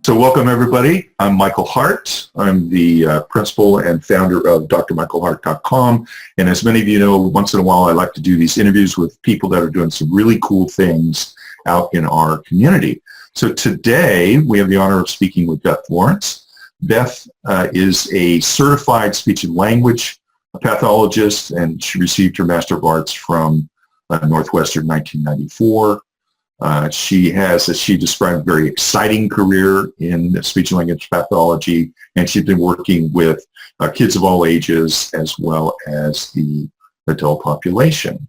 So welcome everybody. I'm Michael Hart. I'm the principal and founder of drmichaelhart.com. And as many of you know, once in a while I like to do these interviews with people that are doing some really cool things out in our community. So today we have the honor of speaking with Beth Lawrence. Beth is a certified speech and language pathologist, and she received her Master of Arts from Northwestern in 1994. She has, as she described, a very exciting career in speech and language pathology, and she's been working with kids of all ages as well as the adult population.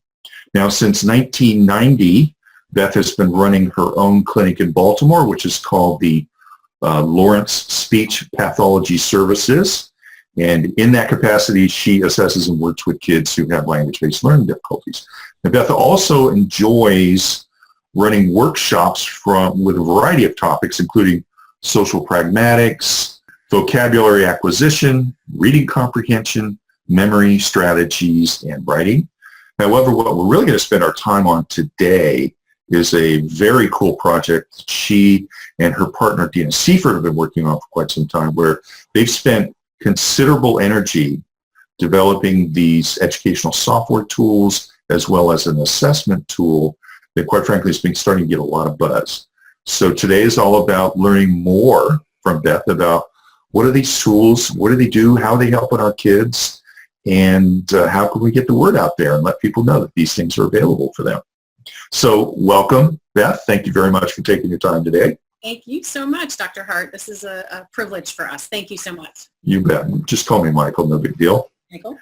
Now, since 1990, Beth has been running her own clinic in Baltimore, which is called the Lawrence Speech Pathology Services. And in that capacity, she assesses and works with kids who have language-based learning difficulties. And Beth also enjoys running workshops with a variety of topics, including social pragmatics, vocabulary acquisition, reading comprehension, memory strategies, and writing. However, what we're really going to spend our time on today is a very cool project she and her partner, Dina Seifert, have been working on for quite some time, where they've spent considerable energy developing these educational software tools as well as an assessment tool that, quite frankly, has been starting to get a lot of buzz. So today is all about learning more from Beth about what are these tools, what do they do, how are they helping our kids, and how can we get the word out there and let people know that these things are available for them. So welcome, Beth. Thank you very much for taking your time today. Thank you so much, Dr. Hart. This is a privilege for us. Thank you so much. You bet. Just call me Michael, no big deal. Michael.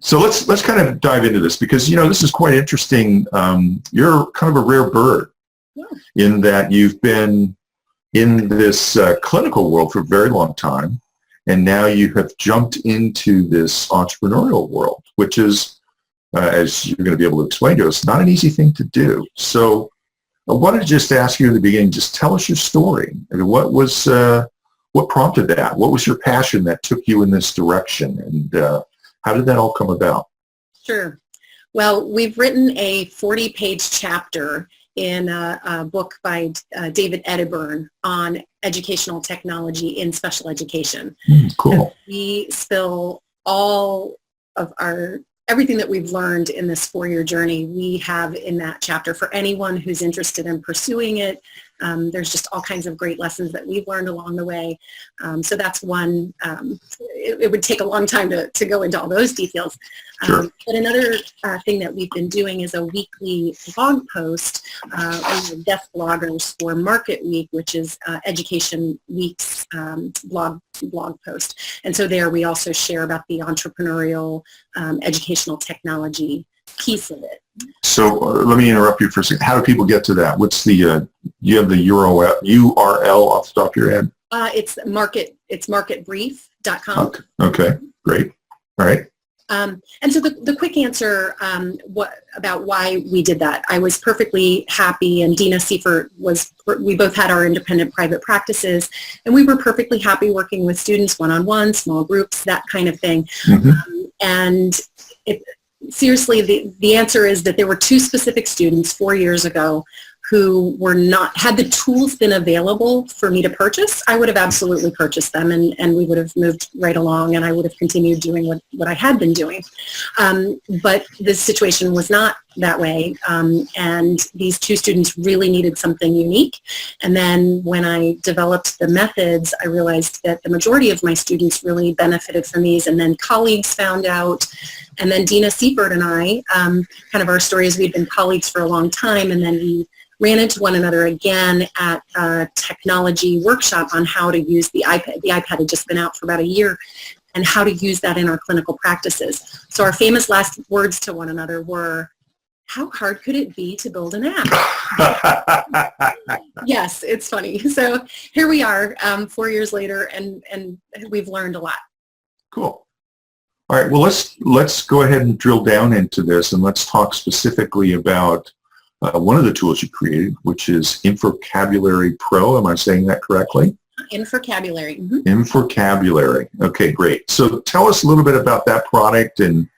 So let's kind of dive into this because, you know, this is quite interesting. You're kind of a rare bird in that you've been in this clinical world for a very long time, and now you have jumped into this entrepreneurial world, which is, as you're going to be able to explain to us, not an easy thing to do. So I wanted to just ask you in the beginning, just tell us your story. I mean, what prompted that? What was your passion that took you in this direction? And how did that all come about? Sure. Well, we've written a 40-page chapter in a book by David Edinburgh on educational technology in special education. Cool. And we spill all of everything that we've learned in this 4-year journey we have in that chapter for anyone who's interested in pursuing it. There's just all kinds of great lessons that we've learned along the way. So that's one. It would take a long time to go into all those details. Sure. But another thing that we've been doing is a weekly blog post. We're guest bloggers for Market Week, which is Education Week's blog post. And so there we also share about the entrepreneurial educational technology piece of it. So let me interrupt you for a second. How do people get to that? What's the, you have the URL off the top of your head? It's marketbrief.com. Okay, great. All right. And so the quick answer about why we did that, I was perfectly happy, and Dina Seifert we both had our independent private practices, and we were perfectly happy working with students one-on-one, small groups, that kind of thing. And seriously, the answer is that there were 2 specific students 4 years ago who had the tools been available for me to purchase, I would have absolutely purchased them, and we would have moved right along, and I would have continued doing what I had been doing. But the situation was not that way, and these 2 students really needed something unique. And then when I developed the methods, I realized that the majority of my students really benefited from these, and then colleagues found out. And then Dina Seifert and I, kind of our story is we'd been colleagues for a long time, and then we ran into one another again at a technology workshop on how to use the iPad. The iPad had just been out for about a year, and how to use that in our clinical practices. So our famous last words to one another were, how hard could it be to build an app? Yes, it's funny. So here we are 4 years later, and we've learned a lot. Cool. All right, well, let's go ahead and drill down into this, and let's talk specifically about one of the tools you created, which is Infocabulary Pro. Am I saying that correctly? Infocabulary. Infocabulary. Okay, great. So tell us a little bit about that product and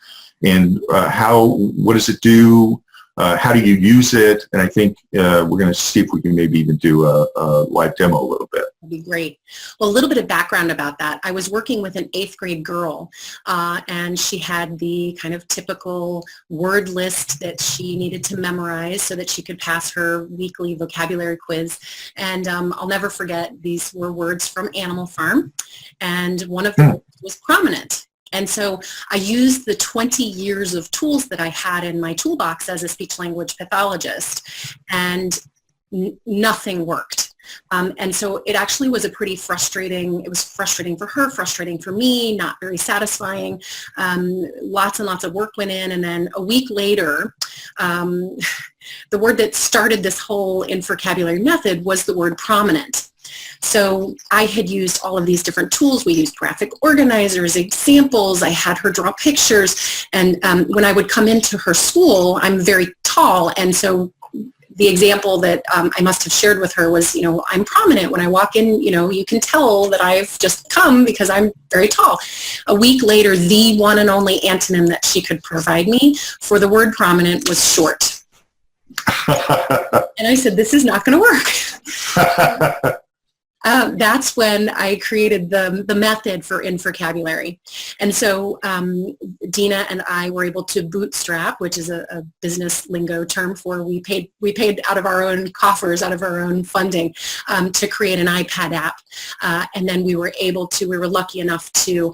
what does it do? How do you use it? And I think we're going to see if we can maybe even do a live demo a little bit. That'd be great. Well, a little bit of background about that. I was working with an 8th grade girl, and she had the kind of typical word list that she needed to memorize so that she could pass her weekly vocabulary quiz. And I'll never forget, these were words from Animal Farm, and one of them was prominent. And so I used the 20 years of tools that I had in my toolbox as a speech-language pathologist, and nothing worked. And so it actually was it was frustrating for her, frustrating for me, not very satisfying. Lots and lots of work went in, and then a week later, the word that started this whole vocabulary method was the word prominent. So I had used all of these different tools. We used graphic organizers, examples. I had her draw pictures. And when I would come into her school, I'm very tall, and so the example that I must have shared with her was, I'm prominent. When I walk in, you can tell that I've just come because I'm very tall. A week later, the one and only antonym that she could provide me for the word prominent was short. And I said, this is not going to work. That's when I created the method for vocabulary. And so Dina and I were able to bootstrap, which is a business lingo term for we paid out of our own coffers, out of our own funding, to create an iPad app. And then we were lucky enough to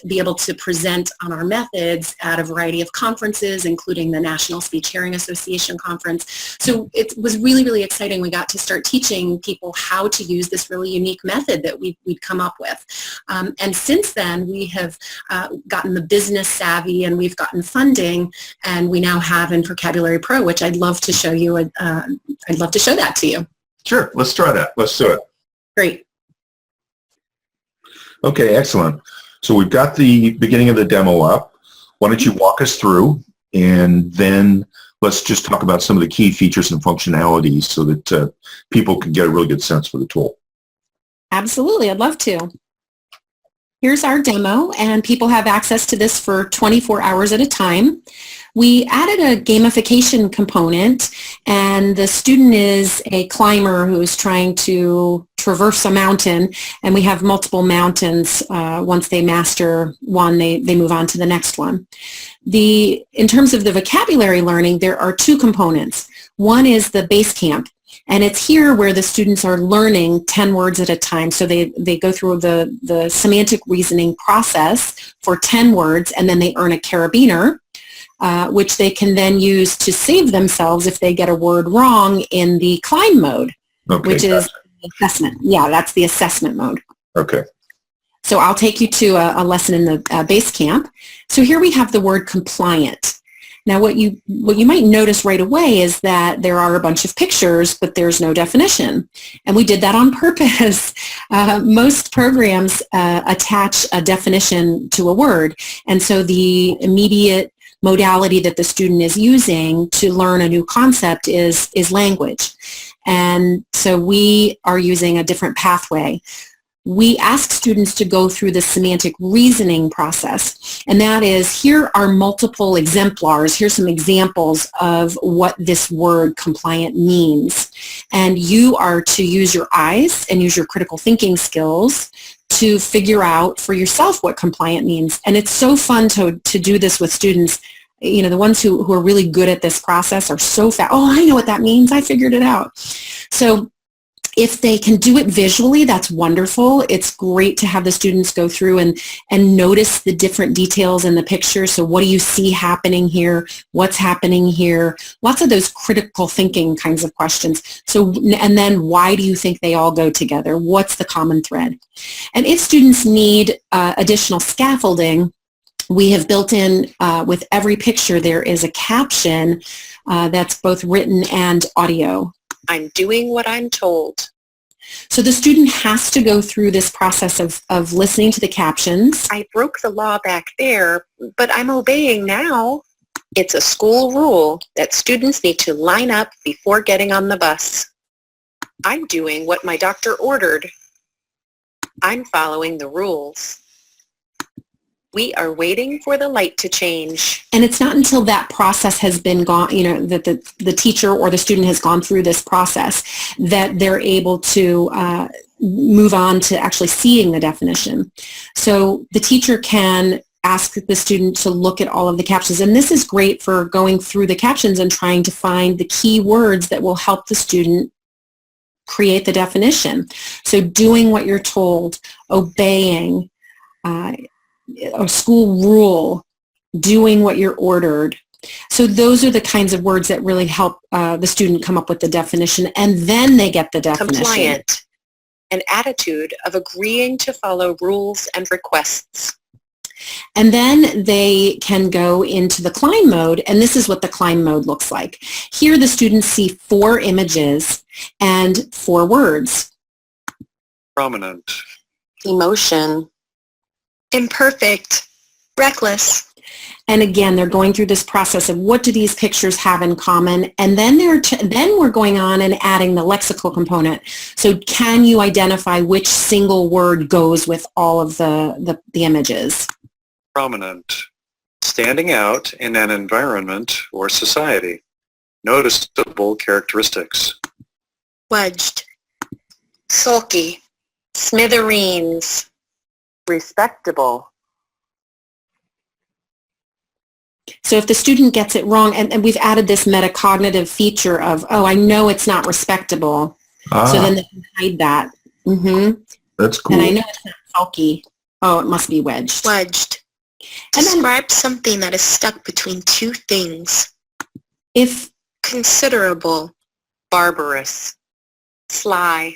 be able to present on our methods at a variety of conferences, including the National Speech Hearing Association conference. So it was really, really exciting. We got to start teaching people how to use this really unique method that we'd come up with. And since then, we have gotten the business savvy, and we've gotten funding, and we now have Vocabulary Pro, which I'd love to show you. I'd love to show that to you. Sure, let's try that. Let's do it. Great. Okay, excellent. So we've got the beginning of the demo up. Why don't you walk us through, and then let's just talk about some of the key features and functionalities so that people can get a really good sense for the tool. Absolutely, I'd love to. Here's our demo, and people have access to this for 24 hours at a time. We added a gamification component, and the student is a climber who's trying to traverse a mountain, and we have multiple mountains. Once they master one, they move on to the next one. In terms of the vocabulary learning, there are 2 components. One is the base camp. And it's here where the students are learning 10 words at a time. So they go through the semantic reasoning process for 10 words, and then they earn a carabiner, which they can then use to save themselves if they get a word wrong in the climb mode, which is assessment. Yeah, that's the assessment mode. Okay. So I'll take you to a lesson in the base camp. So here we have the word compliant. Now, what you might notice right away is that there are a bunch of pictures, but there's no definition. And we did that on purpose. Most programs attach a definition to a word. And so the immediate modality that the student is using to learn a new concept is language. And so we are using a different pathway. We ask students to go through the semantic reasoning process, and that is, here are multiple exemplars. Here's some examples of what this word compliant means. And you are to use your eyes and use your critical thinking skills to figure out for yourself what compliant means. And it's so fun to do this with students. The ones who are really good at this process are so fast. Oh, I know what that means. I figured it out. So if they can do it visually, that's wonderful. It's great to have the students go through and notice the different details in the picture. So what do you see happening here? What's happening here? Lots of those critical thinking kinds of questions. So, and then why do you think they all go together? What's the common thread? And if students need additional scaffolding, we have built in with every picture there is a caption that's both written and audio. I'm doing what I'm told. So the student has to go through this process of listening to the captions. I broke the law back there, but I'm obeying now. It's a school rule that students need to line up before getting on the bus. I'm doing what my doctor ordered. I'm following the rules. We are waiting for the light to change. And it's not until that process has been gone, that the teacher or the student has gone through this process that they're able to move on to actually seeing the definition. So the teacher can ask the student to look at all of the captions. And this is great for going through the captions and trying to find the key words that will help the student create the definition. So doing what you're told, obeying, a school rule, doing what you're ordered. So those are the kinds of words that really help the student come up with the definition, and then they get the definition. Compliant, an attitude of agreeing to follow rules and requests. And then they can go into the climb mode, and this is what the climb mode looks like. Here the students see 4 images and 4 words. Prominent. Emotion. Imperfect. Reckless. And again, they're going through this process of what do these pictures have in common, and then then we're going on and adding the lexical component. So can you identify which single word goes with all of the images? Prominent. Standing out in an environment or society. Noticeable characteristics. Wedged. Sulky. Smithereens. Respectable. So if the student gets it wrong, and we've added this metacognitive feature of, oh, I know it's not respectable, so then they can hide that. Mm-hmm. That's cool. And I know it's not sulky. Oh, it must be wedged. Wedged. And then Describe something that is stuck between 2 things. if Considerable. Barbarous. Sly.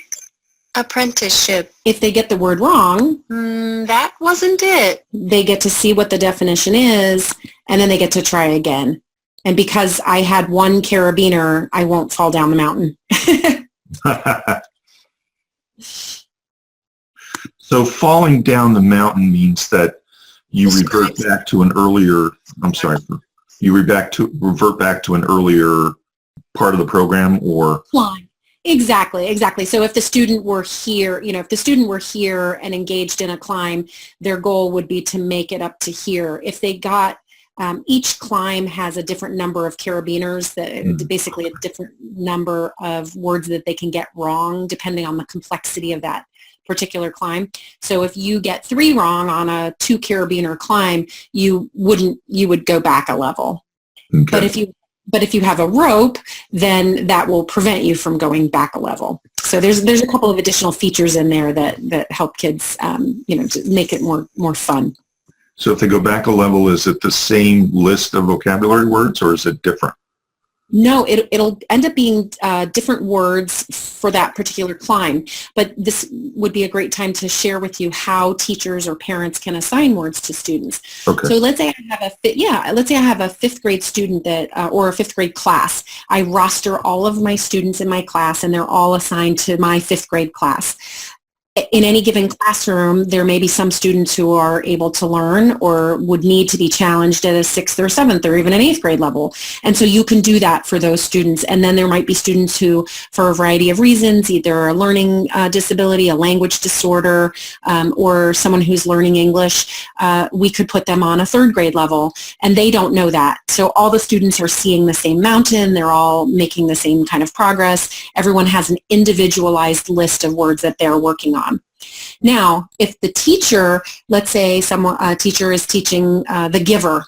Apprenticeship. they get the word wrong, That wasn't it. they get to see what the definition is, and then they get to try again. And because I had 1 carabiner, I won't fall down the mountain. So falling down the mountain means that you revert back to an earlier, I'm sorry, you revert back to an earlier part of the program, or? Climb. Exactly. So if the student were here, if the student were here and engaged in a climb, their goal would be to make it up to here. If they got, each climb has a different number of carabiners, that basically a different number of words that they can get wrong depending on the complexity of that particular climb. So if you get 3 wrong on a 2 carabiner climb, you would go back a level. Okay. But if you have a rope, then that will prevent you from going back a level. So there's a couple of additional features in there that help kids, to make it more fun. So if they go back a level, is it the same list of vocabulary words, or is it different? No, it'll end up being different words for that particular climb. But this would be a great time to share with you how teachers or parents can assign words to students. Okay. So let's say I have a 5th grade student or a 5th grade class. I roster all of my students in my class, and they're all assigned to my 5th grade class. In any given classroom, there may be some students who are able to learn or would need to be challenged at a 6th or 7th or even an 8th grade level. And so you can do that for those students. And then there might be students who, for a variety of reasons, either a learning disability, a language disorder, or someone who's learning English, we could put them on a 3rd grade level, and they don't know that. So all the students are seeing the same mountain. They're all making the same kind of progress. Everyone has an individualized list of words that they're working on. Now, if the teacher, let's say a teacher is teaching The Giver,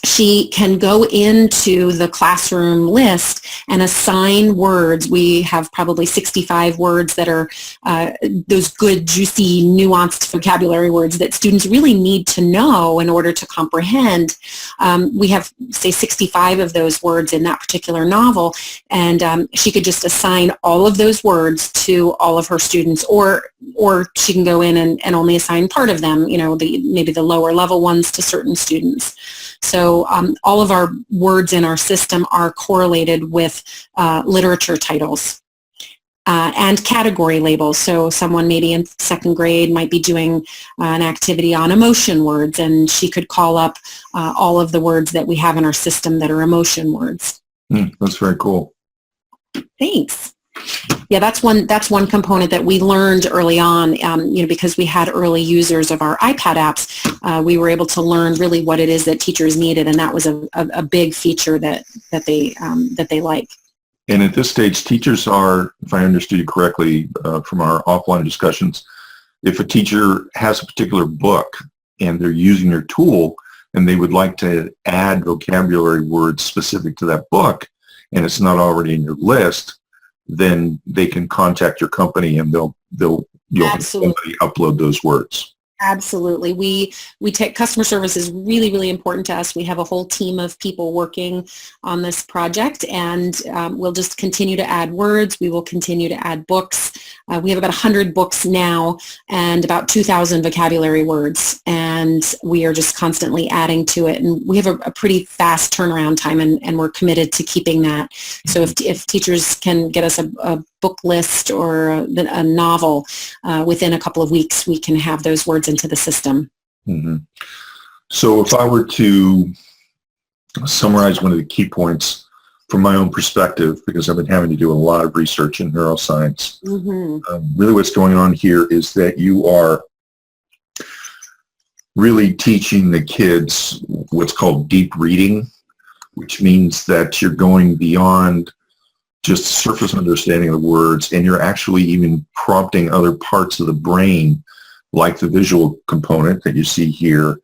she can go into the classroom list and assign words. We have probably 65 words that are those good, juicy, nuanced vocabulary words that students really need to know in order to comprehend. We have, say, 65 of those words in that particular novel, and she could just assign all of those words to all of her students, or she can go in and only assign part of them, maybe the lower level ones to certain students. So all of our words in our system are correlated with literature titles and category labels. So someone maybe in 2nd grade might be doing an activity on emotion words, and she could call up all of the words that we have in our system that are emotion words. That's very cool. Thanks. Yeah, that's one component that we learned early on, because we had early users of our iPad apps. We were able to learn really what it is that teachers needed, and that was a big feature that they like. And at this stage, teachers are, if I understood you correctly from our offline discussions, if a teacher has a particular book and they're using their tool and they would like to add vocabulary words specific to that book and it's not already in your list, then they can contact your company and you'll have somebody upload those words. Absolutely. We take customer service is really, really important to us. We have a whole team of people working on this project, and we'll just continue to add words. We will continue to add books. We have about 100 books now and about 2,000 vocabulary words, and we are just constantly adding to it. And we have a pretty fast turnaround time, and we're committed to keeping that. So if teachers can get us a book list or a novel within a couple of weeks, we can have those words into the system. Mm-hmm. So if I were to summarize one of the key points from my own perspective, because I've been having to do a lot of research in neuroscience, really what's going on here is that you are really teaching the kids what's called deep reading, which means that you're going beyond just surface understanding of the words, and you're actually even prompting other parts of the brain, like the visual component that you see here,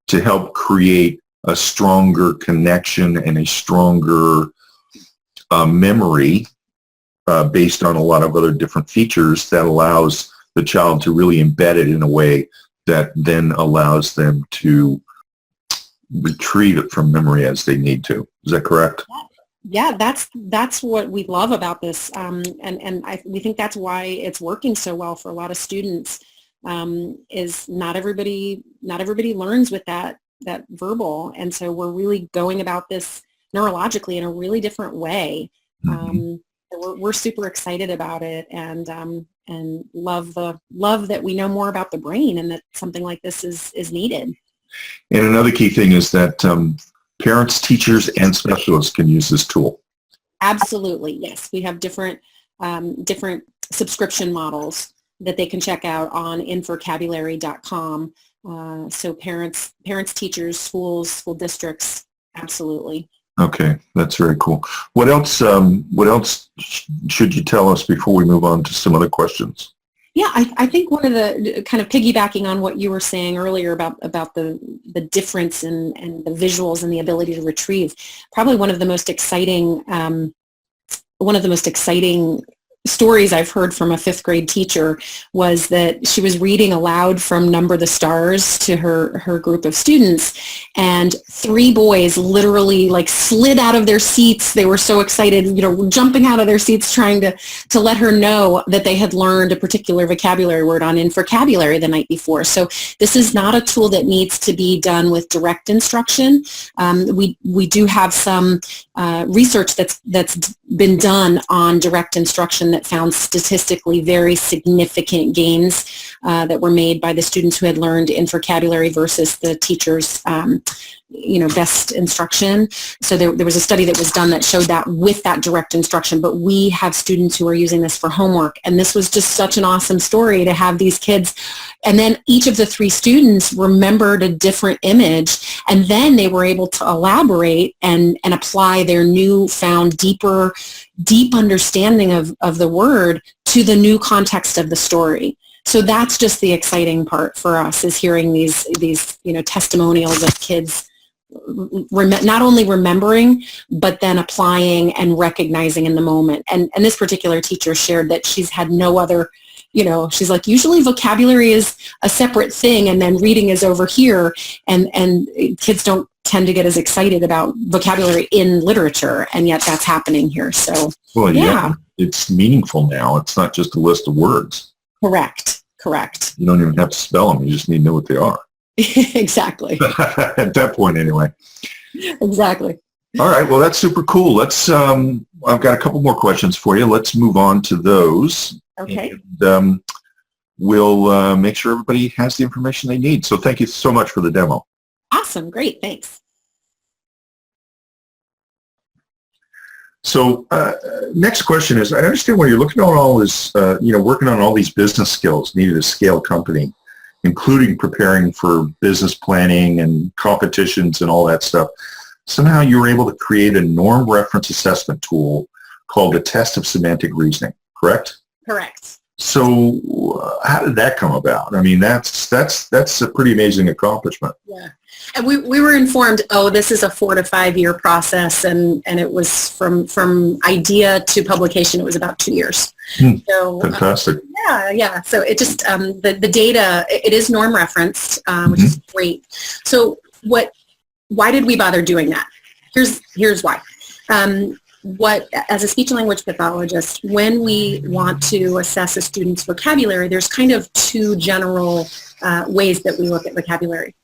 to help create a stronger connection and a stronger memory based on a lot of other different features that allows the child to really embed it in a way that then allows them to retrieve it from memory as they need to. Is that correct? Yeah, that's what we love about this, we think that's why it's working so well for a lot of students. Is not everybody learns with that verbal, and so we're really going about this neurologically in a really different way. We're super excited about it, and love that we know more about the brain and that something like this is needed. And another key thing is that parents, teachers, and specialists can use this tool. Absolutely, yes. We have different subscription models that they can check out on infocabulary.com. So parents, teachers, schools, school districts, absolutely. Okay, that's very cool. What else should you tell us before we move on to some other questions? Yeah, I think one of the, kind of piggybacking on what you were saying earlier about the difference in the visuals and the ability to retrieve, probably one of the most exciting stories I've heard from a fifth grade teacher was that she was reading aloud from Number the Stars to her group of students, and 3 boys literally slid out of their seats. They were so excited, jumping out of their seats trying to let her know that they had learned a particular vocabulary word on Infocabulary the night before. So this is not a tool that needs to be done with direct instruction. We do have some research that's been done on direct instruction that found statistically very significant gains that were made by the students who had learned Infocabulary versus the teacher's best instruction. So there was a study that was done that showed that with that direct instruction, but we have students who are using this for homework, and this was just such an awesome story to have these kids. And then each of the 3 students remembered a different image, and then they were able to elaborate and apply their newfound deep understanding of the word to the new context of the story. So that's just the exciting part for us, is hearing these testimonials of kids not only remembering, but then applying and recognizing in the moment. And this particular teacher shared that she's had no other, she's like, usually vocabulary is a separate thing and then reading is over here, and kids don't tend to get as excited about vocabulary in literature, and yet that's happening here. So, well, yeah, it's meaningful now. It's not just a list of words. Correct. You don't even have to spell them. You just need to know what they are. Exactly. At that point, anyway. Exactly. All right. Well, that's super cool. Let's. I've got a couple more questions for you. Let's move on to those. Okay. And, we'll make sure everybody has the information they need. So thank you so much for the demo. Awesome. Great. Thanks. So next question is, I understand when you're looking at all this, working on all these business skills needed to scale a company, including preparing for business planning and competitions and all that stuff. Somehow you were able to create a norm reference assessment tool called the test of semantic reasoning, correct? Correct. So how did that come about? I mean, that's a pretty amazing accomplishment. Yeah. And we were informed, this is a 4 to 5 year process, and it was from idea to publication, it was about 2 years. So Fantastic. yeah. So it just, the data, it is norm referenced, which is great. So why did we bother doing that? Here's why. As a speech and language pathologist, when we want to assess a student's vocabulary, there's kind of 2 general ways that we look at vocabulary.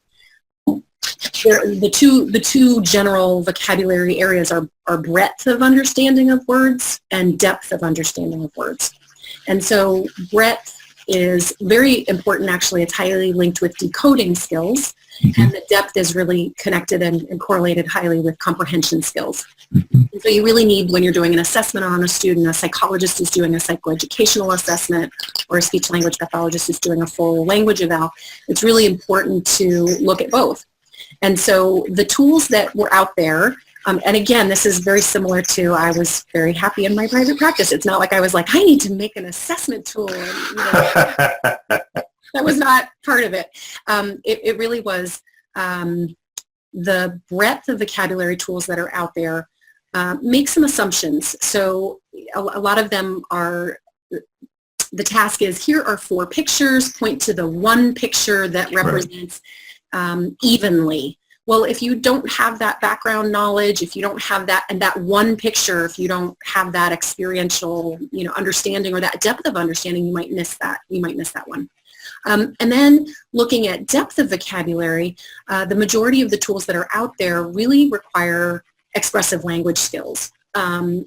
The two general vocabulary areas are breadth of understanding of words and depth of understanding of words. And so breadth is very important, actually. It's highly linked with decoding skills, and the depth is really connected and correlated highly with comprehension skills. And so you really need, when you're doing an assessment on a student, a psychologist is doing a psychoeducational assessment, or a speech language pathologist is doing a full language eval, it's really important to look at both. And so the tools that were out there, and again, this is very similar to, I was very happy in my private practice. It's not like I was like, I need to make an assessment tool. And, that was not part of it. It really was the breadth of vocabulary tools that are out there. Make some assumptions. So a lot of them are, the task is, here are 4 pictures, point to the one picture that represents evenly. Well, if you don't have that background knowledge, if you don't have that, and that one picture, if you don't have that experiential, understanding, or that depth of understanding, you might miss that. You might miss that one. And then looking at depth of vocabulary, the majority of the tools that are out there really require expressive language skills.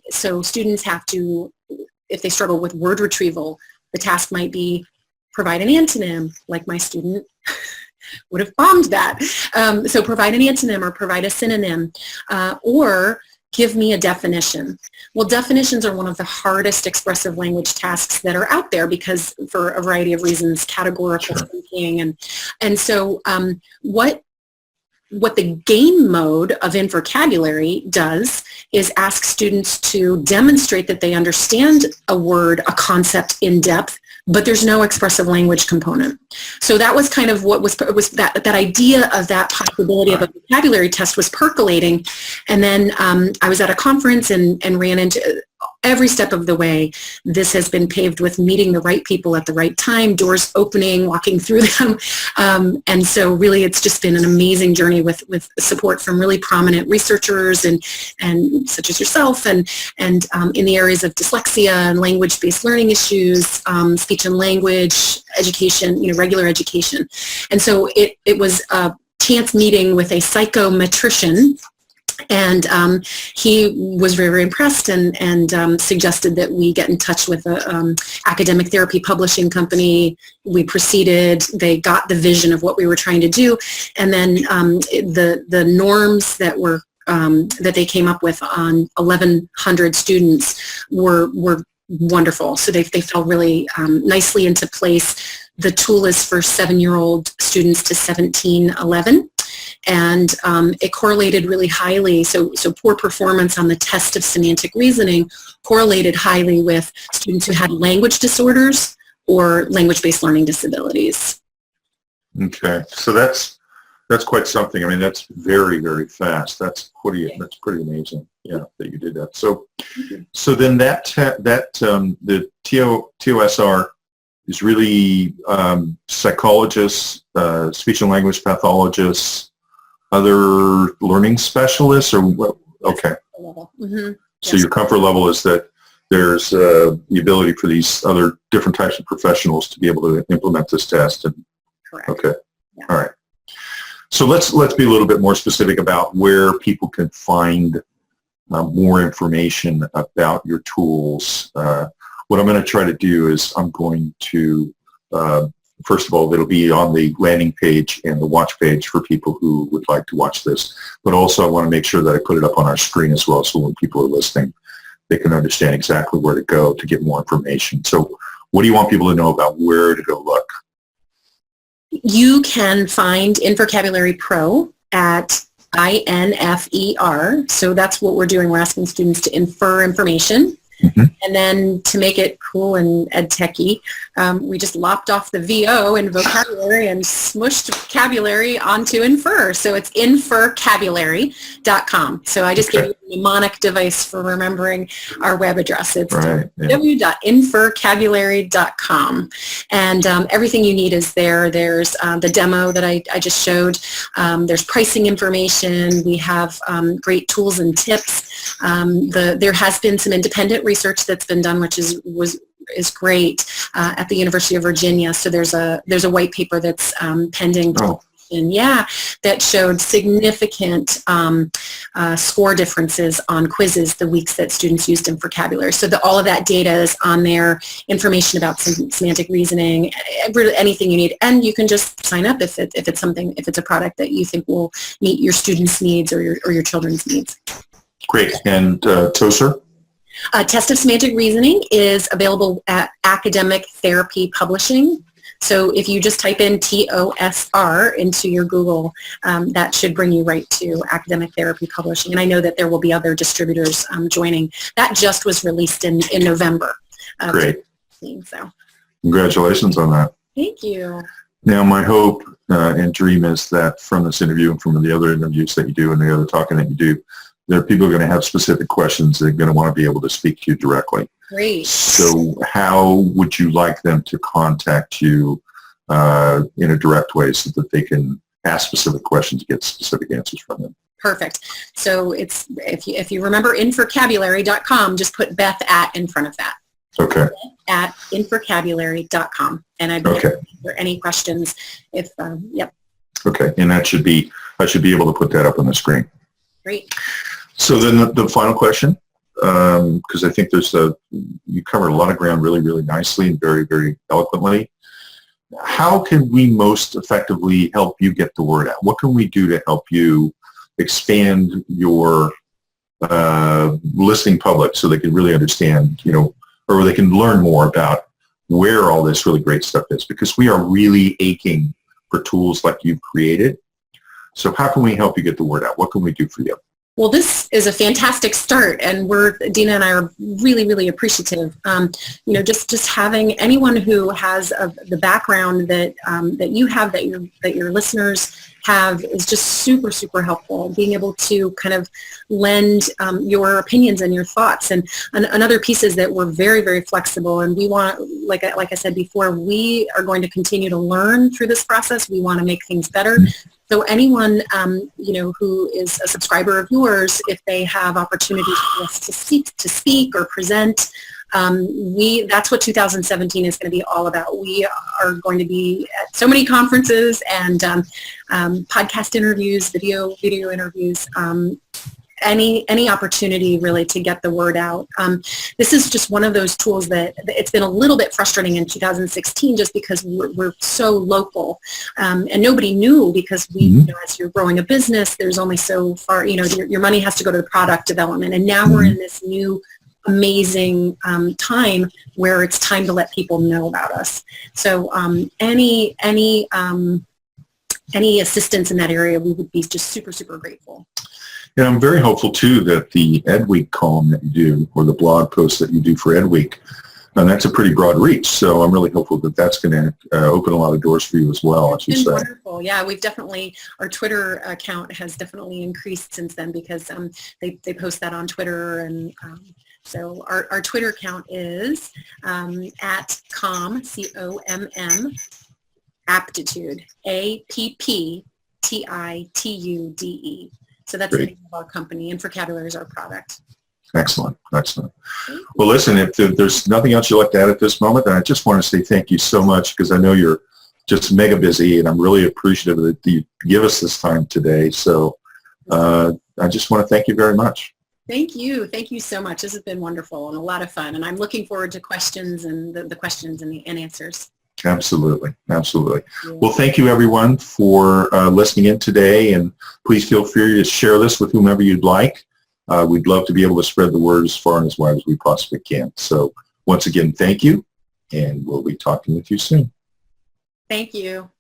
So students have to, if they struggle with word retrieval, the task might be provide an antonym, like my student would have bombed that. So provide an antonym or provide a synonym, or give me a definition. Well, definitions are one of the hardest expressive language tasks that are out there, because for a variety of reasons, categorical thinking. And so what the game mode of InVocabulary does is ask students to demonstrate that they understand a word, a concept in depth, but there's no expressive language component. So that was kind of what was that idea of that possibility of a vocabulary test was percolating. And then I was at a conference and ran into, every step of the way, this has been paved with meeting the right people at the right time, doors opening, walking through them. And so really it's just been an amazing journey with support from really prominent researchers and such as yourself, and in the areas of dyslexia and language-based learning issues, speech and language education, regular education. And so it was a chance meeting with a psychometrician. And he was very, very impressed and suggested that we get in touch with an academic therapy publishing company. We proceeded. They got the vision of what we were trying to do. And then the norms that were that they came up with on 1,100 students were wonderful. So they fell really nicely into place. The tool is for 7-year-old students to 17-11. And it correlated really highly. So poor performance on the test of semantic reasoning correlated highly with students who had language disorders or language-based learning disabilities. Okay, so that's quite something. I mean, that's very, very fast. That's pretty amazing. Yeah, that you did that. So then the TOSR is really psychologists, speech and language pathologists, other learning specialists, or what? Okay. Mm-hmm. So your comfort level is that there's the ability for these other different types of professionals to be able to implement this test. Correct. Okay. Yeah. All right. So let's be a little bit more specific about where people can find more information about your tools. What I'm going to try to do is I'm going to first of all, it'll be on the landing page and the watch page for people who would like to watch this. But also I want to make sure that I put it up on our screen as well, so when people are listening, they can understand exactly where to go to get more information. So what do you want people to know about where to go look? You can find InVocabulary Pro at INFER. So that's what we're doing. We're asking students to infer information. And then to make it cool and ed techy, we just lopped off the VO in vocabulary and smushed vocabulary onto infer. So it's infercabulary.com. So I just gave you a mnemonic device for remembering our web address. It's www.infercabulary.com. And everything you need is there. There's the demo that I just showed. There's pricing information. We have great tools and tips. There has been some independent research that's been done, which is great at the University of Virginia. So there's a white paper that's pending. That showed significant score differences on quizzes the weeks that students used in vocabulary. So all of that data is on there, information about semantic reasoning, anything you need. And you can just sign up if it's a product that you think will meet your students' needs or your children's needs. Great. And TOSR? Test of Semantic Reasoning is available at Academic Therapy Publishing. So if you just type in TOSR into your Google, that should bring you right to Academic Therapy Publishing. And I know that there will be other distributors joining. That just was released in November. Great. So. Congratulations on that. Thank you. Now, my hope and dream is that from this interview and from the other interviews that you do and the other talking that you do, there are people who are going to have specific questions. They're going to want to be able to speak to you directly. Great. So how would you like them to contact you in a direct way so that they can ask specific questions, get specific answers from them? Perfect. So it's if you remember infercabulary.com, just put Beth at in front of that. Okay. At infercabulary.com. And I'd be happy to answer any questions if, Okay. And I should be able to put that up on the screen. Great. So then the final question, because I think you covered a lot of ground really, really nicely and very, very eloquently. How can we most effectively help you get the word out? What can we do to help you expand your listening public so they can really understand, or they can learn more about where all this really great stuff is? Because we are really aching for tools like you've created. So how can we help you get the word out? What can we do for you? Well, this is a fantastic start, and Dina and I are really, really appreciative. Just having anyone who has the background that you have, that your listeners have, is just super, super helpful. Being able to kind of lend your opinions and your thoughts, and another piece is that we're very, very flexible, and we want, like I said before, we are going to continue to learn through this process. We want to make things better. So anyone, who is a subscriber of yours, if they have opportunities for us to speak or present, that's what 2017 is going to be all about. We are going to be at so many conferences and podcast interviews, video interviews, any opportunity really to get the word out. This is just one of those tools that it's been a little bit frustrating in 2016 just because we're so local, and nobody knew, because as you're growing a business, there's only so far, your money has to go to the product development, and now we're in this new amazing time where it's time to let people know about us. So any assistance in that area, we would be just super, super grateful. And I'm very hopeful, too, that the Ed Week column that you do, or the blog post that you do for Ed Week, and that's a pretty broad reach. So I'm really hopeful that that's going to open a lot of doors for you as well, as you say. Wonderful. Yeah, our Twitter account has definitely increased since then, because they post that on Twitter. And so our Twitter account is at COMM, COMM, aptitude, APPTITUDE. So that's the name of our company, and Vocabulary is our product. Excellent. Well, listen, if there's nothing else you'd like to add at this moment, then I just want to say thank you so much, because I know you're just mega busy, and I'm really appreciative that you give us this time today. So I just want to thank you very much. Thank you. Thank you so much. This has been wonderful and a lot of fun, and I'm looking forward to questions and the questions and answers. Absolutely. Well, thank you, everyone, for listening in today, and please feel free to share this with whomever you'd like. We'd love to be able to spread the word as far and as wide as we possibly can. So once again, thank you, and we'll be talking with you soon. Thank you.